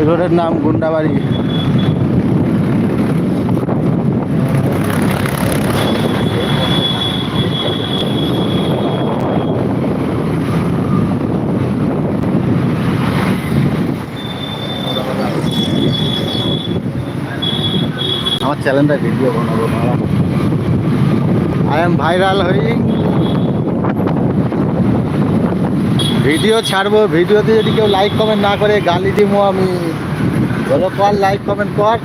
এই রোডের নাম গুন্ডাবাড়ি। আমার চ্যানেলটা ভিডিও বানাবো, আই এম ভাইরাল হই, ভিডিও ছাড়বো। ভিডিওতে যদি কেউ লাইক কমেন্ট না করে গালি দিব আমি। বলো কর, লাইক কমেন্ট কর।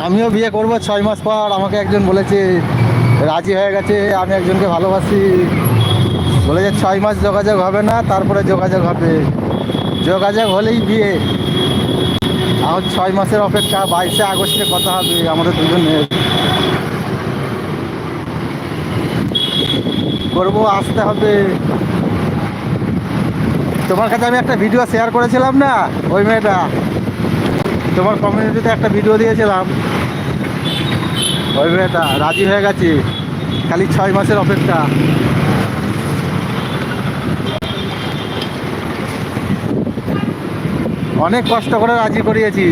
আমিও বিয়ে করব 6 মাস পর। আমাকে একজন বলেছে, রাজি হয়ে গেছে, আমি একজনকে ভালোবাসি। বলেছে 6 মাস যোগাযোগ হবে না, তারপরে যোগাযোগ হবে। যোগাযোগ হলেই বিয়ে। আমার 6 মাসের অপেক্ষা। 22শে আগস্টে কথা হবে আমাদের দুজনের। করবো, আসতে হবে। তোমার কাছে আমি একটা ভিডিও শেয়ার করেছিলাম না, ওই মেয়েটা, তোমার কমিউনিটিতে একটা ভিডিও দিয়েছিলাম, ওই মেয়েটা রাজি হয়ে গেছে। খালি 6 মাসের অপেক্ষা। অনেক কষ্ট করে রাজি করিয়েছি।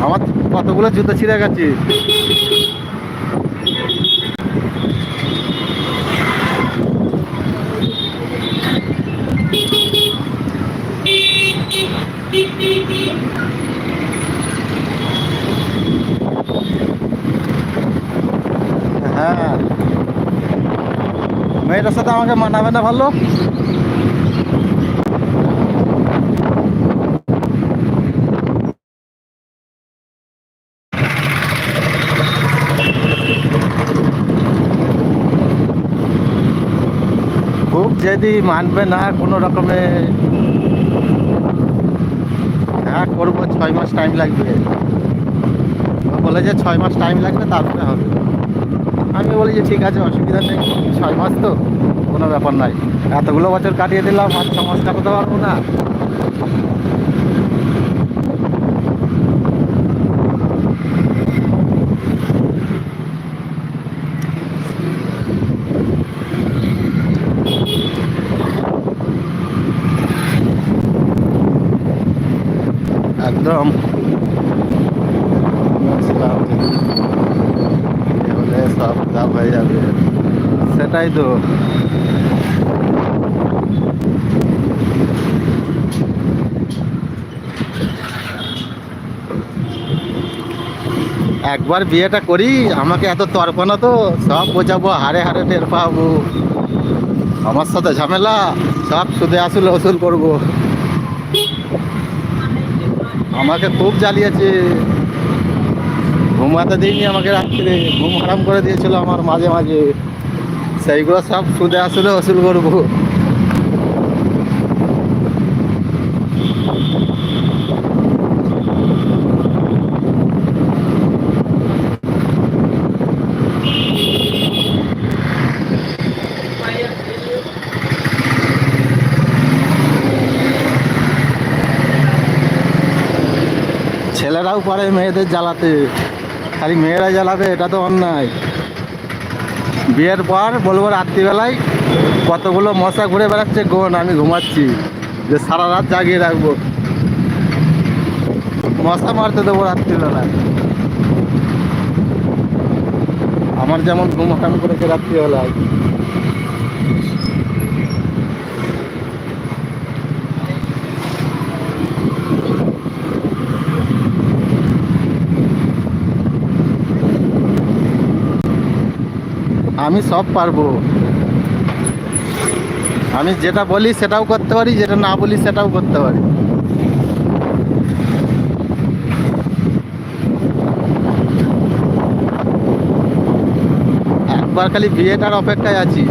আমার কতগুলো জুতো ছিঁড়ে গেছে। হ্যাঁ, মেয়েটার সাথে আমাকে মানাবে না ভালো। খুব যদি মানবে না কোনো রকমে। হ্যাঁ করবো, 6 মাস টাইম লাগবে। বলে যে 6 মাস টাইম লাগবে, তারপরে হবে। আমি বলি যে ঠিক আছে, অসুবিধা নেই, 6 মাস তো কোনো ব্যাপার নাই। এতগুলো বছর কাটিয়ে দিলাম, আর 6 মাস কাটাতে পারবো না? একদম হলে সব লাভ হয়ে যাবে। সেটাই তো। একবার বিয়েটা করি, আমাকে এত তর্পণা তো সব বোঝাবো, হারে হারে টের পাবো। আমার সাথে ঝামেলা, সব সুদে আসলে ওসুল করবো। আমাকে খুব জ্বালিয়েছে, ঘুমাতে দিইনি আমাকে, রাত্রে ঘুম হারাম করে দিয়েছিল আমার মাঝে মাঝে। সেইগুলো সব সুদে আসলে ওসুল করবো। ছেলেরাও পারে মেয়েদের জ্বালাতে, খালি মেয়েরা জ্বালাবে এটা তো অন্যায়। বিয়ের পর বলবো রাত্রিবেলায় কতগুলো মশা ঘুরে বেড়াচ্ছে গোন, আমি ঘুমাচ্ছি, যে সারা রাত জাগিয়ে রাখবো। মশা মারতে দেবো রাত্রিবেলায়। আমার যেমন ঘুম হারাম করেছে রাত্রিবেলায়। আমি সব পারবো। আমি যেটা বলি সেটাও করতে পারি, যেটা না বলি সেটাও করতে পারি। একবার খালি বিয়েটার অপেক্ষায় আছি।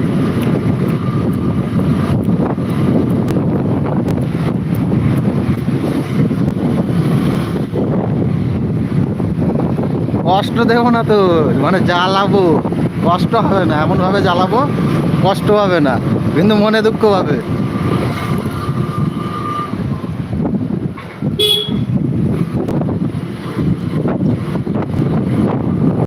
কষ্ট দেবো না তো, মানে জ্বালাবো, কষ্ট হবে না, এমনভাবে জ্বালাবো কষ্ট হবে না, কিন্তু মনে দুঃখ হবে।